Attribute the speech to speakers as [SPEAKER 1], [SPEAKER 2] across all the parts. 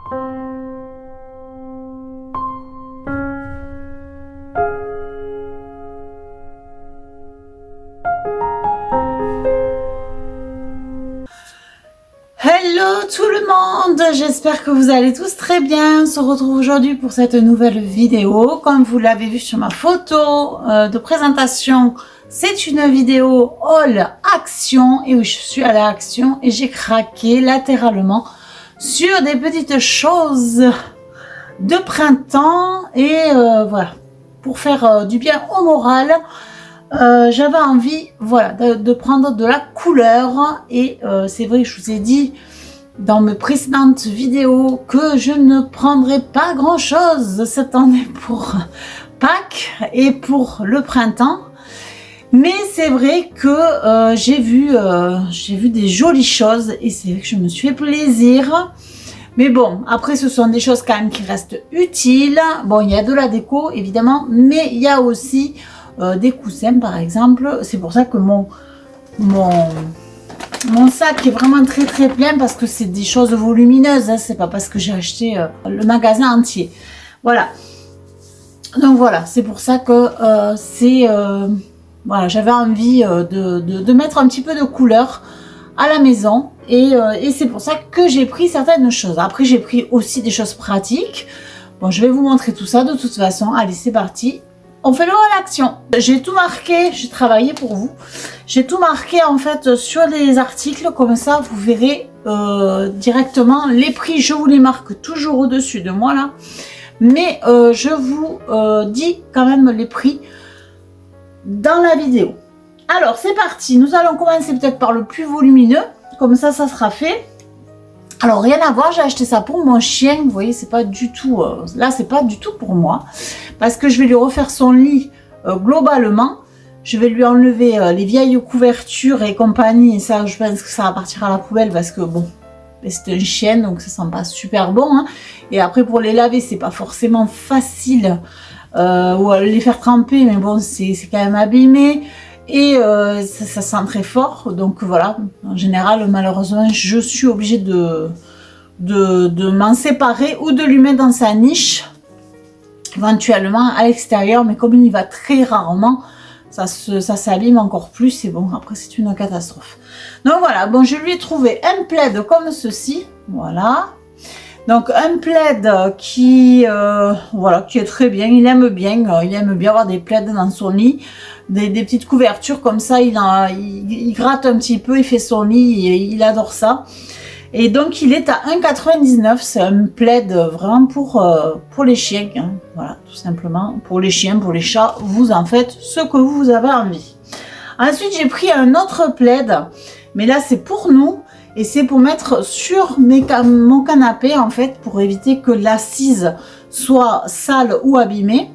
[SPEAKER 1] Hello tout le monde, j'espère que vous allez tous très bien. On se retrouve aujourd'hui pour cette nouvelle vidéo. Comme vous l'avez vu sur ma photo de présentation, c'est une vidéo haul action. Et oui, je suis à l'action et j'ai craqué latéralement sur des petites choses de printemps. Et voilà, pour faire du bien au moral. J'avais envie, voilà, de prendre de la couleur et c'est vrai que je vous ai dit dans mes précédentes vidéos que je ne prendrai pas grand chose cette année pour Pâques et pour le printemps, mais c'est vrai que j'ai vu des jolies choses et c'est vrai que je me suis fait plaisir. Mais bon, après ce sont des choses quand même qui restent utiles. Bon, il y a de la déco évidemment, mais il y a aussi des coussins par exemple. C'est pour ça que mon sac est vraiment très plein, parce que c'est des choses volumineuses, hein. C'est pas parce que j'ai acheté le magasin entier. Voilà. Donc voilà, c'est pour ça que voilà, j'avais envie de mettre un petit peu de couleur à la maison. Et c'est pour ça que j'ai pris certaines choses. Après, j'ai pris aussi des choses pratiques. Bon, je vais vous montrer tout ça de toute façon. Allez, c'est parti. On fait le haul action. J'ai tout marqué, j'ai travaillé pour vous. J'ai tout marqué en fait sur les articles, comme ça vous verrez directement les prix. Je vous les marque toujours au-dessus de moi là. Mais je vous dis quand même les prix dans la vidéo. Alors c'est parti, nous allons commencer peut-être par le plus volumineux. Comme ça sera fait. Alors rien à voir, j'ai acheté ça pour mon chien, vous voyez, c'est pas du tout, là c'est pas du tout pour moi, parce que je vais lui refaire son lit globalement, je vais lui enlever les vieilles couvertures et compagnie, et ça je pense que ça va partir à la poubelle, parce que bon, c'est un chien, donc ça sent pas super bon, hein. Et après pour les laver, c'est pas forcément facile, ou les faire tremper, mais bon, c'est quand même abîmé. Et ça sent très fort, donc voilà, en général malheureusement je suis obligée de m'en séparer ou de lui mettre dans sa niche éventuellement à l'extérieur, mais comme il y va très rarement, ça s'abîme encore plus et bon après c'est une catastrophe. Donc voilà, bon, je lui ai trouvé un plaid comme ceci, voilà. Donc un plaid qui voilà, qui est très bien, il aime bien avoir des plaids dans son lit, des petites couvertures comme ça, il gratte un petit peu, il fait son lit et il adore ça. Et donc il est à 1,99 €, c'est un plaid vraiment pour les chiens, hein. Voilà, tout simplement, pour les chiens, pour les chats, vous en faites ce que vous avez envie. Ensuite j'ai pris un autre plaid, mais là c'est pour nous. Et c'est pour mettre sur mon canapé en fait, pour éviter que l'assise soit sale ou abîmée.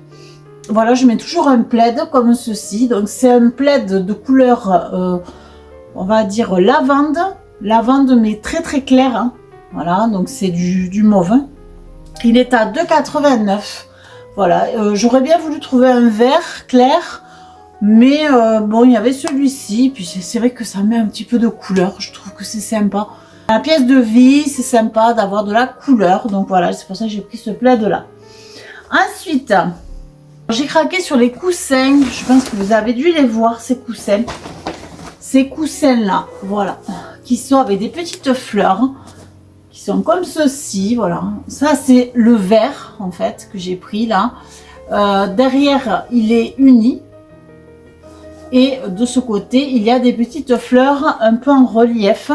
[SPEAKER 1] Voilà, je mets toujours un plaid comme ceci. Donc c'est un plaid de couleur, on va dire lavande mais très clair, hein. Voilà, donc c'est du mauve. Il est à 2,89 €. Voilà, j'aurais bien voulu trouver un vert clair. Mais bon, il y avait celui-ci, puis c'est vrai que ça met un petit peu de couleur, je trouve que c'est sympa. La pièce de vie, c'est sympa d'avoir de la couleur, donc voilà, c'est pour ça que j'ai pris ce plaid là. Ensuite, j'ai craqué sur les coussins, je pense que vous avez dû les voir, ces coussins là, voilà, qui sont avec des petites fleurs, qui sont comme ceci, voilà. Ça c'est le vert en fait que j'ai pris là. Derrière, il est uni. Et de ce côté, il y a des petites fleurs un peu en relief.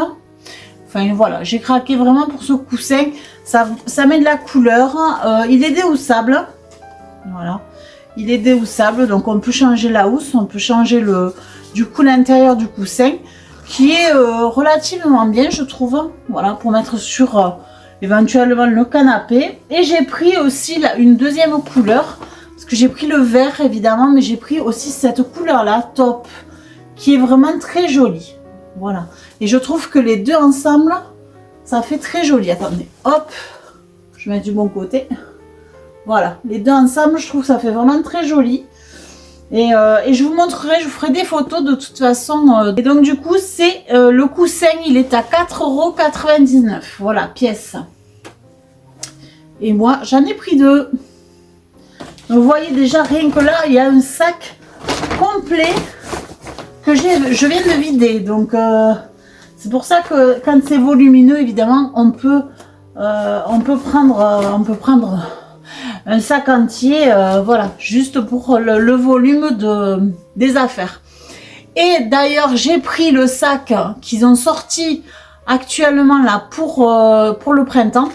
[SPEAKER 1] Enfin voilà, j'ai craqué vraiment pour ce coussin. Ça met de la couleur. Il est déhoussable. Voilà. Il est déhoussable. Donc on peut changer la housse. On peut changer du coup l'intérieur du coussin. Qui est relativement bien, je trouve. Voilà, pour mettre sur éventuellement le canapé. Et j'ai pris aussi une deuxième couleur. Parce que j'ai pris le vert évidemment, mais j'ai pris aussi cette couleur là, top, qui est vraiment très jolie. Voilà. Et je trouve que les deux ensemble, ça fait très joli. Attendez, hop, je mets du bon côté. Voilà, les deux ensemble, je trouve que ça fait vraiment très joli. Et je vous montrerai, je vous ferai des photos de toute façon. Et donc du coup, c'est le coussin, il est à 4,99 €. Voilà, pièce. Et moi, j'en ai pris 2. Donc, vous voyez déjà, rien que là, il y a un sac complet que je viens de vider. Donc, c'est pour ça que quand c'est volumineux, évidemment, on peut prendre un sac entier, voilà, juste pour le volume des affaires. Et d'ailleurs, j'ai pris le sac qu'ils ont sorti actuellement là pour le printemps,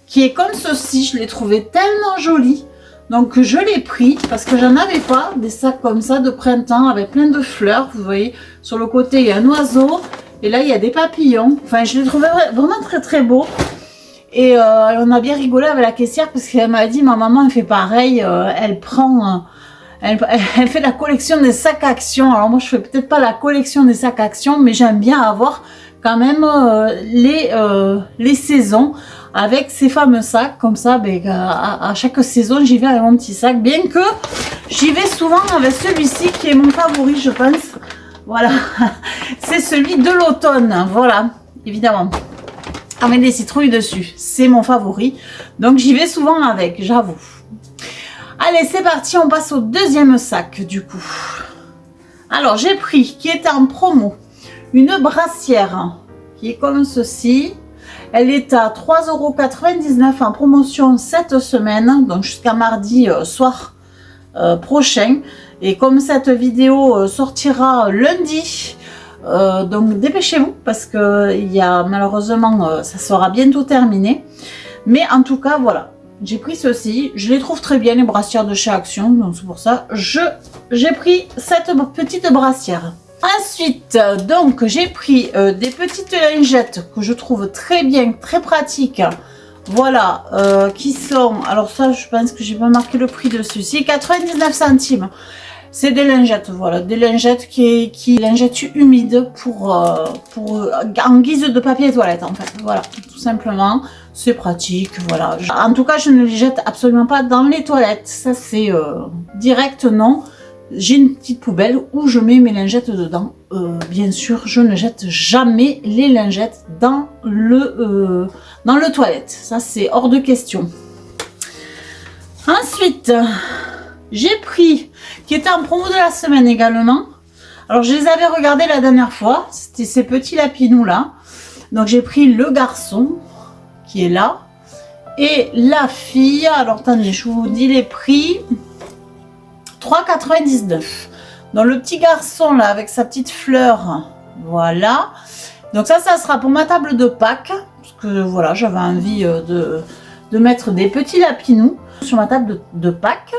[SPEAKER 1] qui est comme ceci. Je l'ai trouvé tellement joli, donc je l'ai pris parce que j'en avais pas des sacs comme ça de printemps avec plein de fleurs. Vous voyez, sur le côté il y a un oiseau et là il y a des papillons. Enfin, je l'ai trouvé vraiment très très beau. Et on a bien rigolé avec la caissière parce qu'elle m'a dit, ma maman elle fait pareil, elle fait la collection des sacs Action. Alors moi je fais peut-être pas la collection des sacs Action, mais j'aime bien avoir quand même les saisons avec ces fameux sacs. Comme ça, ben, à chaque saison j'y vais avec mon petit sac, bien que j'y vais souvent avec celui-ci qui est mon favori, je pense. Voilà, c'est celui de l'automne, voilà, évidemment, avec des citrouilles dessus, c'est mon favori, donc j'y vais souvent avec, j'avoue. Allez, c'est parti, on passe au deuxième sac du coup. Alors j'ai pris, qui était en promo, une brassière qui est comme ceci. Elle est à 3,99 € en promotion cette semaine, donc jusqu'à mardi soir prochain. Et comme cette vidéo sortira lundi, donc dépêchez-vous parce que malheureusement ça sera bientôt terminé. Mais en tout cas, voilà. J'ai pris ceci, je les trouve très bien, les brassières de chez Action, donc c'est pour ça j'ai pris cette petite brassière. Ensuite, donc j'ai pris des petites lingettes que je trouve très bien, très pratiques. Voilà, qui sont, alors ça je pense que j'ai pas marqué le prix dessus, c'est 99 centimes. C'est des lingettes, voilà, des lingettes lingettes humides en guise de papier toilette en fait, voilà, tout simplement. C'est pratique, voilà. En tout cas, je ne les jette absolument pas dans les toilettes. Ça, c'est direct, non. J'ai une petite poubelle où je mets mes lingettes dedans. Bien sûr, je ne jette jamais les lingettes dans le toilette. Ça, c'est hors de question. Ensuite, j'ai pris, qui était en promo de la semaine également. Alors, je les avais regardés la dernière fois. C'était ces petits lapinous-là. Donc, j'ai pris le garçon qui est là et la fille. Alors attendez, je vous dis les prix. 3,99 €. Donc le petit garçon là avec sa petite fleur, voilà. Donc ça sera pour ma table de Pâques parce que voilà, j'avais envie de mettre des petits lapinous sur ma table de Pâques.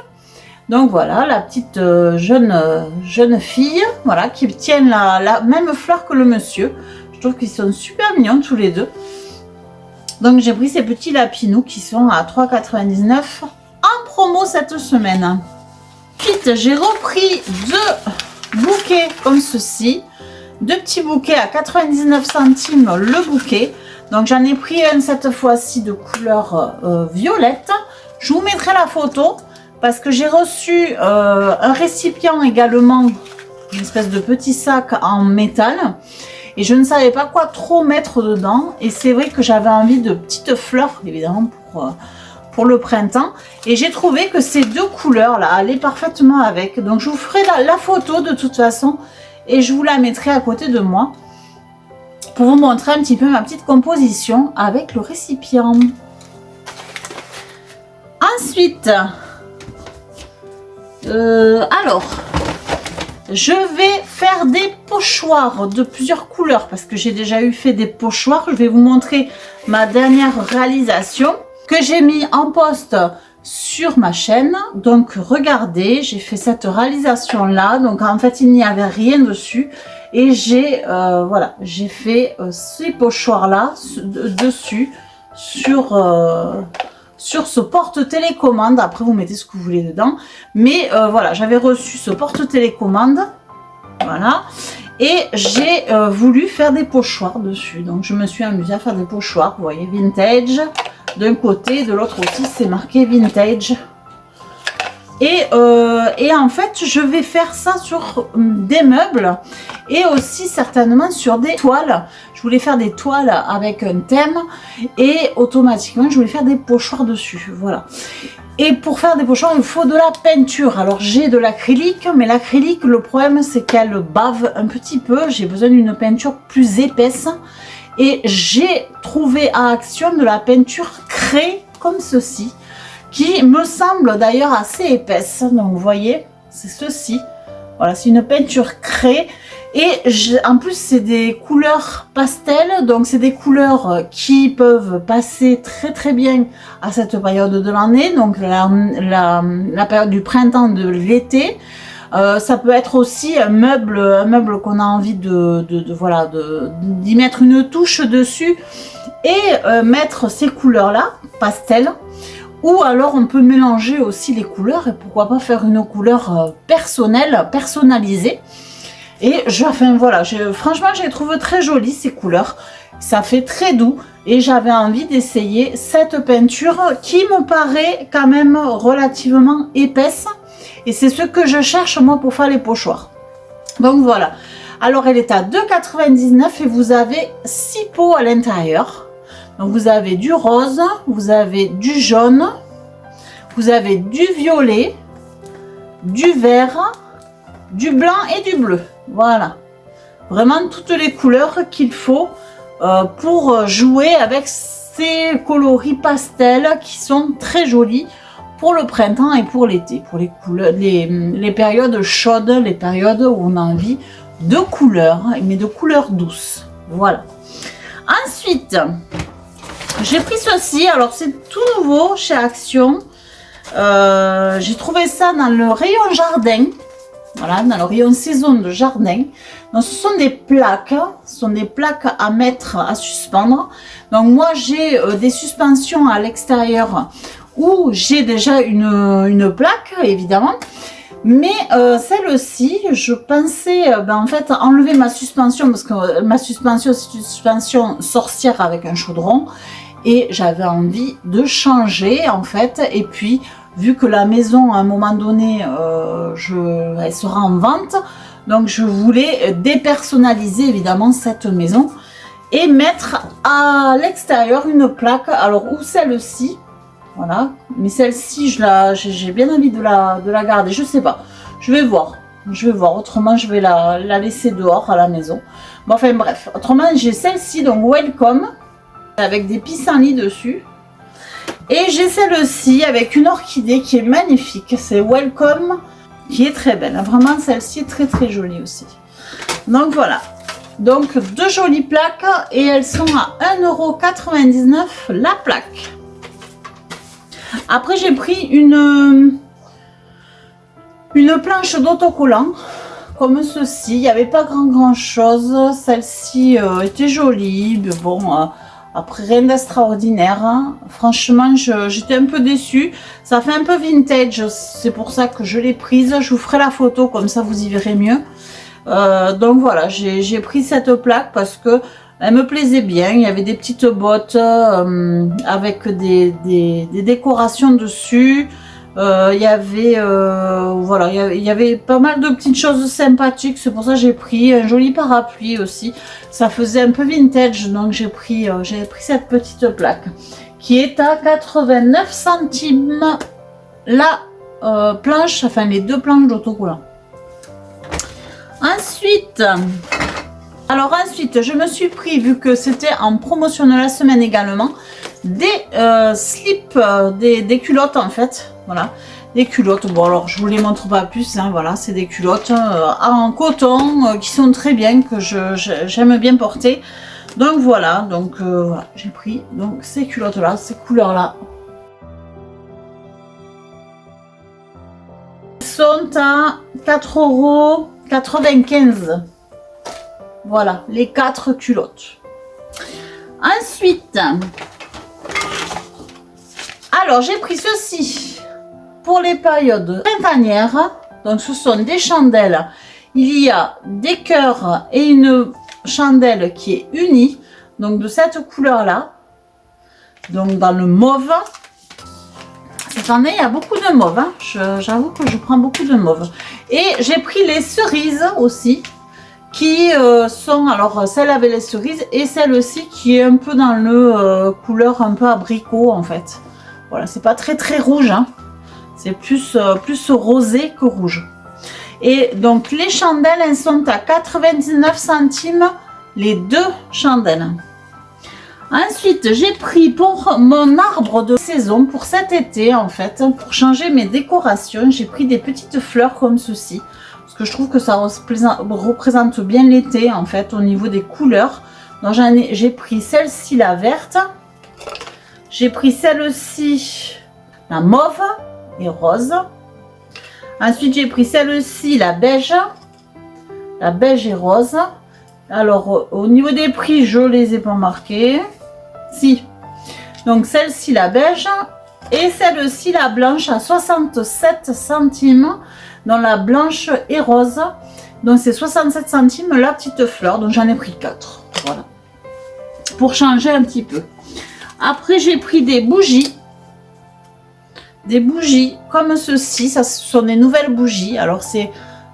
[SPEAKER 1] Donc voilà, la petite jeune fille, voilà, qui tient la même fleur que le monsieur. Je trouve qu'ils sont super mignons tous les deux. Donc j'ai pris ces petits lapinous qui sont à 3,99 € en promo cette semaine. Ensuite, j'ai repris deux bouquets comme ceci. Deux petits bouquets à 99 centimes le bouquet. Donc j'en ai pris un cette fois-ci de couleur violette. Je vous mettrai la photo parce que j'ai reçu un récipient également, une espèce de petit sac en métal. Et je ne savais pas quoi trop mettre dedans. Et c'est vrai que j'avais envie de petites fleurs, évidemment, pour le printemps. Et j'ai trouvé que ces deux couleurs-là allaient parfaitement avec. Donc, je vous ferai la photo de toute façon. Et je vous la mettrai à côté de moi. Pour vous montrer un petit peu ma petite composition avec le récipient. Ensuite, alors... je vais faire des pochoirs de plusieurs couleurs parce que j'ai déjà fait des pochoirs. Je vais vous montrer ma dernière réalisation que j'ai mis en post sur ma chaîne. Donc regardez, j'ai fait cette réalisation là. Donc en fait il n'y avait rien dessus et j'ai j'ai fait ces pochoirs là dessus sur ce porte-télécommande. Après vous mettez ce que vous voulez dedans, mais voilà, j'avais reçu ce porte-télécommande, voilà, et j'ai voulu faire des pochoirs dessus. Donc je me suis amusée à faire des pochoirs, vous voyez, vintage d'un côté, de l'autre aussi c'est marqué vintage. Et en fait je vais faire ça sur des meubles et aussi certainement sur des toiles. Je voulais faire des toiles avec un thème et automatiquement je voulais faire des pochoirs dessus, voilà. Et pour faire des pochoirs, il faut de la peinture. Alors j'ai de l'acrylique, mais l'acrylique, le problème c'est qu'elle bave un petit peu. J'ai besoin d'une peinture plus épaisse. Et j'ai trouvé à Action de la peinture craie comme ceci, qui me semble d'ailleurs assez épaisse. Donc vous voyez, c'est ceci. Voilà, c'est une peinture craie. Et en plus, c'est des couleurs pastel, donc c'est des couleurs qui peuvent passer très très bien à cette période de l'année, donc la période du printemps, de l'été. Ça peut être aussi un meuble qu'on a envie d'y mettre une touche dessus et mettre ces couleurs-là, pastel. Ou alors on peut mélanger aussi les couleurs et pourquoi pas faire une couleur personnelle, personnalisée. Et voilà, franchement, je les trouve très jolies ces couleurs. Ça fait très doux et j'avais envie d'essayer cette peinture qui me paraît quand même relativement épaisse. Et c'est ce que je cherche moi pour faire les pochoirs. Donc voilà. Alors elle est à 2,99 et vous avez 6 pots à l'intérieur. Donc vous avez du rose, vous avez du jaune, vous avez du violet, du vert, du blanc et du bleu. Voilà, vraiment toutes les couleurs qu'il faut pour jouer avec ces coloris pastels qui sont très jolis pour le printemps et pour l'été, pour les couleurs, les périodes chaudes, les périodes où on a envie de couleurs, mais de couleurs douces. Voilà. Ensuite, j'ai pris ceci. Alors c'est tout nouveau chez Action. J'ai trouvé ça dans le rayon jardin. Voilà, dans le rayon saison de jardin. Donc ce sont des plaques, à mettre, à suspendre. Donc moi j'ai des suspensions à l'extérieur où j'ai déjà une plaque évidemment. Mais celle-ci, je pensais en fait enlever ma suspension parce que ma suspension c'est une suspension sorcière avec un chaudron. Et j'avais envie de changer en fait. Et puis vu que la maison à un moment donné elle sera en vente, donc je voulais dépersonnaliser évidemment cette maison et mettre à l'extérieur une plaque, alors ou celle-ci, voilà, mais celle-ci j'ai bien envie de la garder, je sais pas, je vais voir, autrement je vais la laisser dehors à la maison. Bon, enfin bref, autrement j'ai celle-ci, donc Welcome, avec des pissenlits dessus. Et j'ai celle-ci avec une orchidée qui est magnifique. C'est Welcome, qui est très belle. Vraiment, celle-ci est très très jolie aussi. Donc voilà. Donc deux jolies plaques et elles sont à 1,99 € la plaque. Après, j'ai pris une planche d'autocollant comme ceci. Il n'y avait pas grand chose. Celle-ci était jolie. Mais bon... après, rien d'extraordinaire, hein. Franchement, j'étais un peu déçue. Ça fait un peu vintage, c'est pour ça que je l'ai prise. Je vous ferai la photo, comme ça vous y verrez mieux. Donc voilà, j'ai pris cette plaque parce que elle me plaisait bien. Il y avait des petites bottes avec des décorations dessus. Il y avait voilà, il y avait pas mal de petites choses sympathiques, c'est pour ça que j'ai pris un joli parapluie aussi. Ça faisait un peu vintage, donc j'ai pris cette petite plaque qui est à 89 centimes la planche, enfin les deux planches d'autocollant. Ensuite, je me suis pris, vu que c'était en promotion de la semaine également, des slips, des culottes en fait. Voilà, des culottes. Bon, alors je vous les montre pas plus, hein, voilà, c'est des culottes en coton qui sont très bien, que j'aime bien porter. Donc voilà, voilà, j'ai pris donc ces culottes là, ces couleurs là. Elles sont à 4,95 €. Voilà, les 4 culottes. Ensuite, alors j'ai pris ceci. Pour les périodes printanières, donc ce sont des chandelles. Il y a des cœurs et une chandelle qui est unie, donc de cette couleur là, donc dans le mauve. Cette année il y a beaucoup de mauve, hein. J'avoue que je prends beaucoup de mauve. Et j'ai pris les cerises aussi, qui sont, alors celle avec les cerises et celle aussi qui est un peu dans le couleur un peu abricot en fait. Voilà, c'est pas très rouge, hein. C'est plus rosé que rouge. Et donc les chandelles, elles sont à 99 centimes les 2 chandelles. Ensuite, j'ai pris pour mon arbre de saison pour cet été en fait, pour changer mes décorations, j'ai pris des petites fleurs comme ceci. Parce que je trouve que ça représente bien l'été en fait au niveau des couleurs. Donc j'ai pris celle-ci la verte. J'ai pris celle-ci la mauve et rose. Ensuite, j'ai pris celle-ci la beige et rose. Alors, au niveau des prix, je les ai pas marqués. Si. Donc, celle-ci la beige et celle-ci la blanche à 67 centimes. Donc, la blanche et rose. Donc, c'est 67 centimes la petite fleur. Donc, j'en ai pris 4. Voilà. Pour changer un petit peu. Après, j'ai pris des bougies. Des bougies comme ceci. Ça, ce sont des nouvelles bougies. Alors, c'est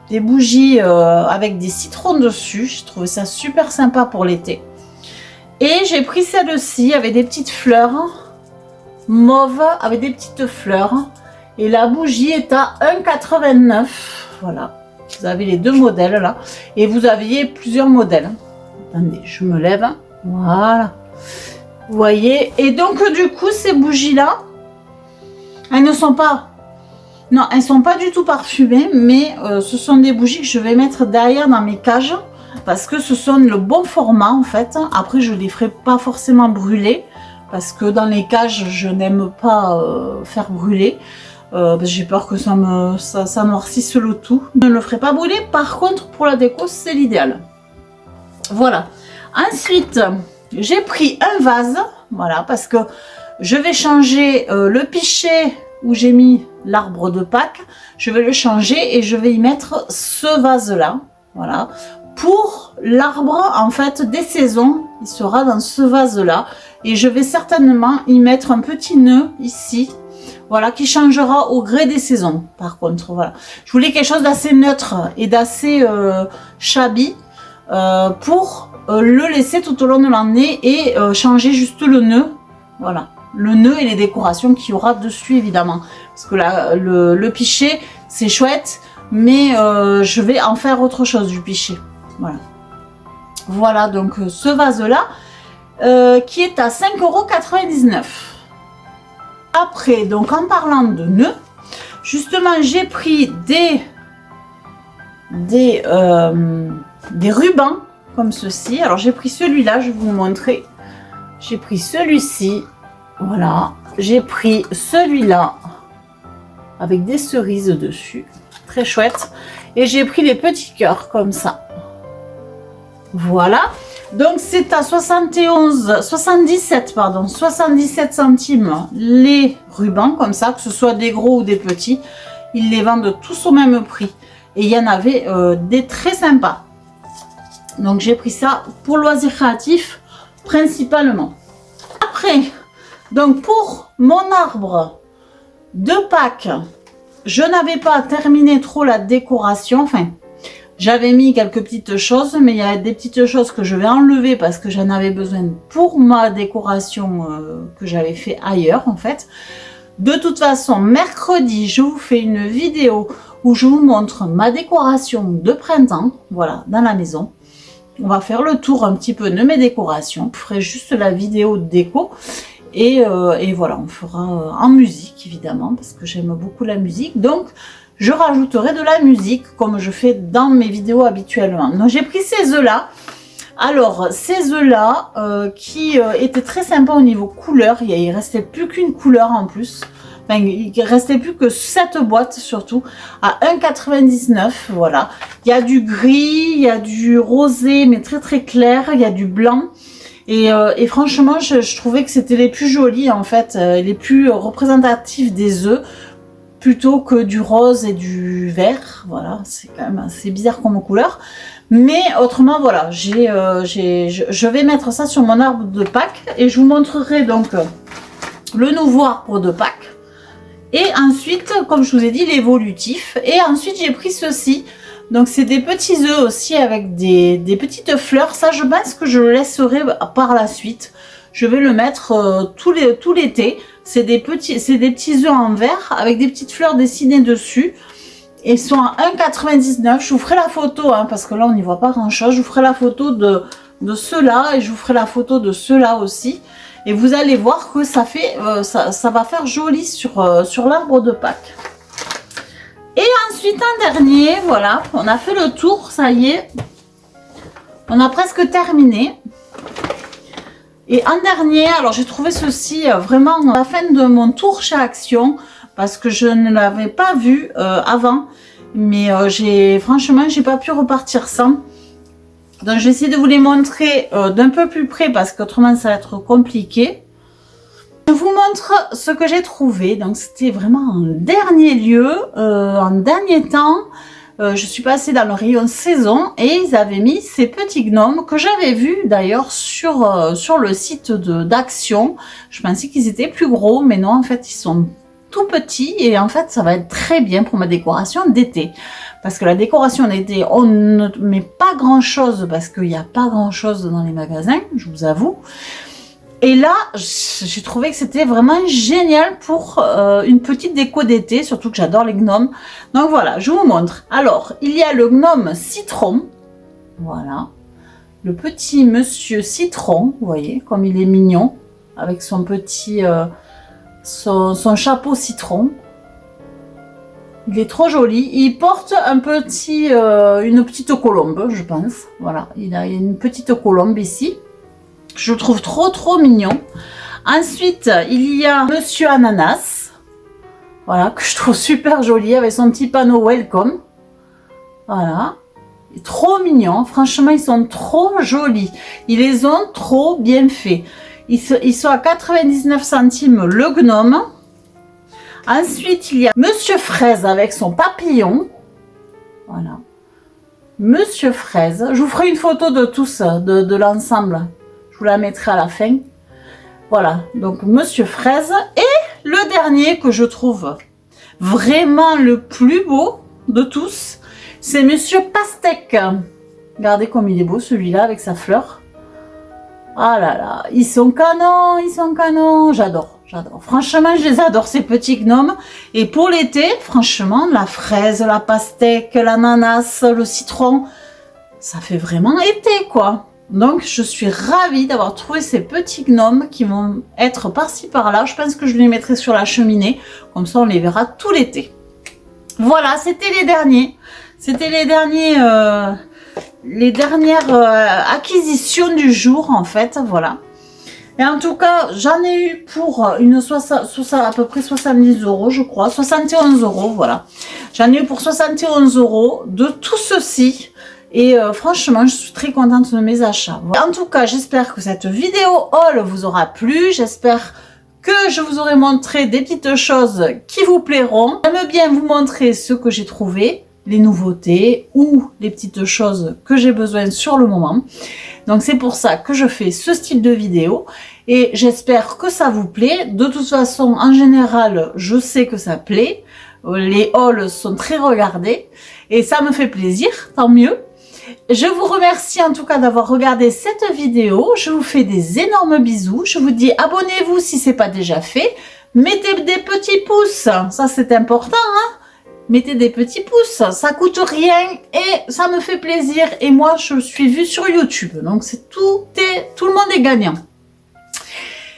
[SPEAKER 1] des bougies avec des citrons dessus. J'ai trouvé ça super sympa pour l'été. Et j'ai pris celle-ci avec des petites fleurs mauve avec des petites fleurs. Et la bougie est à 1,89 €. Voilà. Vous avez les 2 modèles là. Et vous aviez plusieurs modèles. Attendez, je me lève. Voilà. Vous voyez. Et donc du coup, ces bougies-là, elles ne sont pas... Non, elles ne sont pas du tout parfumées, mais ce sont des bougies que je vais mettre derrière dans mes cages. Parce que ce sont le bon format en fait. Après, je ne les ferai pas forcément brûler. Parce que dans les cages, je n'aime pas faire brûler. J'ai peur que ça noircisse le tout. Je ne le ferai pas brûler. Par contre, pour la déco, c'est l'idéal. Voilà. Ensuite, j'ai pris un vase. Voilà, parce que je vais changer le pichet où j'ai mis l'arbre de Pâques. Je vais le changer et je vais y mettre ce vase-là. Voilà. Pour l'arbre, en fait, des saisons, il sera dans ce vase-là. Et je vais certainement y mettre un petit nœud ici. Voilà, qui changera au gré des saisons. Par contre, voilà. Je voulais quelque chose d'assez neutre et d'assez shabby pour le laisser tout au long de l'année et changer juste le nœud. Voilà. Le nœud et les décorations qu'il y aura dessus, évidemment. Parce que là, le pichet, c'est chouette. Mais je vais en faire autre chose du pichet. Voilà. Voilà, donc ce vase-là, qui est à 5,99 €. Après, donc en parlant de nœuds, justement, j'ai pris des rubans comme ceci. Alors, j'ai pris celui-là, je vais vous montrer. J'ai pris celui-ci. Voilà. J'ai pris celui-là avec des cerises dessus. Très chouette. Et j'ai pris les petits cœurs comme ça. Voilà. Donc c'est à 77 centimes les rubans comme ça, que ce soit des gros ou des petits. Ils les vendent tous au même prix. Et il y en avait des très sympas. Donc j'ai pris ça pour loisirs créatifs principalement. Après, donc pour mon arbre de Pâques, je n'avais pas terminé trop la décoration. Enfin, j'avais mis quelques petites choses, mais il y a des petites choses que je vais enlever parce que j'en avais besoin pour ma décoration que j'avais fait ailleurs en fait. De toute façon, mercredi, je vous fais une vidéo où je vous montre ma décoration de printemps, voilà, dans la maison. On va faire le tour un petit peu de mes décorations. Je ferai juste la vidéo de déco. Et voilà, on fera en musique évidemment, parce que j'aime beaucoup la musique. Donc, je rajouterai de la musique, comme je fais dans mes vidéos habituellement. Donc, j'ai pris ces œufs-là. Alors, ces œufs-là, qui étaient très sympas au niveau couleur. Il ne restait plus qu'une couleur en plus. Enfin, il ne restait plus que cette boîte, surtout, à 1,99 €. Voilà. Il y a du gris, il y a du rosé, mais très clair. Il y a du blanc. Et franchement, je trouvais que c'était les plus jolis, en fait, les plus représentatifs des œufs, plutôt que du rose et du vert. Voilà, c'est quand même assez bizarre comme couleur. Mais autrement, voilà, je vais mettre ça sur mon arbre de Pâques. Et je vous montrerai donc le nouveau arbre de Pâques. Et ensuite, comme je vous ai dit, l'évolutif. Et ensuite, j'ai pris ceci. Donc c'est des petits œufs aussi avec des petites fleurs. Ça, je pense que je le laisserai par la suite. Je vais le mettre tout l'été. C'est des petits œufs en verre avec des petites fleurs dessinées dessus. Ils sont à 1,99 €. Je vous ferai la photo, hein, parce que là on n'y voit pas grand chose. Je vous ferai la photo de ceux-là et je vous ferai la photo de ceux-là aussi. Et vous allez voir que ça fait, ça va faire joli sur l'arbre de Pâques. Et ensuite un dernier, voilà, on a fait le tour, ça y est. On a presque terminé. Et en dernier, alors j'ai trouvé ceci vraiment à la fin de mon tour chez Action, parce que je ne l'avais pas vu avant. Mais franchement, j'ai pas pu repartir sans. Donc je vais essayer de vous les montrer d'un peu plus près parce qu'autrement ça va être compliqué. Je vous montre ce que j'ai trouvé. Donc c'était vraiment en dernier lieu, en dernier temps. Je suis passée dans le rayon saison et ils avaient mis ces petits gnomes que j'avais vus d'ailleurs sur le site d'Action. Je pensais qu'ils étaient plus gros, mais non, en fait ils sont tout petits et en fait ça va être très bien pour ma décoration d'été. Parce que la décoration d'été, on ne met pas grand chose parce qu'il n'y a pas grand chose dans les magasins, je vous avoue. Et là, j'ai trouvé que c'était vraiment génial pour une petite déco d'été, surtout que j'adore les gnomes. Donc voilà, je vous montre. Alors, il y a le gnome citron. Voilà. Le petit monsieur citron, vous voyez, comme il est mignon, avec son petit, son chapeau citron. Il est trop joli. Il porte une petite colombe, je pense. Voilà, il a une petite colombe ici. Je le trouve trop mignon. Ensuite, il y a Monsieur Ananas. Voilà, que je trouve super joli avec son petit panneau Welcome. Voilà. Il est trop mignon. Franchement, ils sont trop jolis. Ils les ont trop bien faits. Ils sont à 99 centimes le gnome. Ensuite, il y a Monsieur Fraise avec son papillon. Voilà. Monsieur Fraise. Je vous ferai une photo de tout ça, de l'ensemble. Je vous la mettrai à la fin. Voilà. Donc, Monsieur Fraise. Et le dernier que je trouve vraiment le plus beau de tous, c'est Monsieur Pastèque. Regardez comme il est beau celui-là avec sa fleur. Ah là là, ils sont canons, j'adore. Franchement, je les adore, ces petits gnomes. Et pour l'été, franchement, la fraise, la pastèque, l'ananas, le citron, ça fait vraiment été, quoi. Donc, je suis ravie d'avoir trouvé ces petits gnomes qui vont être par-ci, par-là. Je pense que je les mettrai sur la cheminée. Comme ça, on les verra tout l'été. Voilà, c'était les derniers. C'était les dernières acquisitions du jour, en fait, voilà. Et en tout cas, j'en ai eu pour à peu près 70 €, je crois, 71 €, voilà. J'en ai eu pour 71 € de tout ceci. Et franchement, je suis très contente de mes achats. Voilà. En tout cas, j'espère que cette vidéo haul vous aura plu. J'espère que je vous aurai montré des petites choses qui vous plairont. J'aime bien vous montrer ce que j'ai trouvé, les nouveautés ou les petites choses que j'ai besoin sur le moment. Donc c'est pour ça que je fais ce style de vidéo et j'espère que ça vous plaît. De toute façon, en général, je sais que ça plaît. Les hauls sont très regardés et ça me fait plaisir, tant mieux. Je vous remercie en tout cas d'avoir regardé cette vidéo. Je vous fais des énormes bisous. Je vous dis abonnez-vous si ce n'est pas déjà fait. Mettez des petits pouces, ça c'est important, hein. Mettez des petits pouces, ça coûte rien et ça me fait plaisir. Et moi, je suis vue sur YouTube, donc tout le monde est gagnant.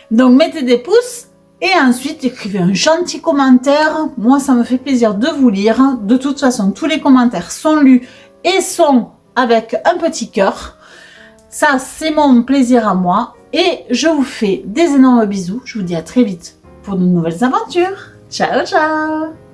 [SPEAKER 1] Donc, mettez des pouces et ensuite, écrivez un gentil commentaire. Moi, ça me fait plaisir de vous lire. De toute façon, tous les commentaires sont lus et sont avec un petit cœur. Ça, c'est mon plaisir à moi. Et je vous fais des énormes bisous. Je vous dis à très vite pour de nouvelles aventures. Ciao, ciao!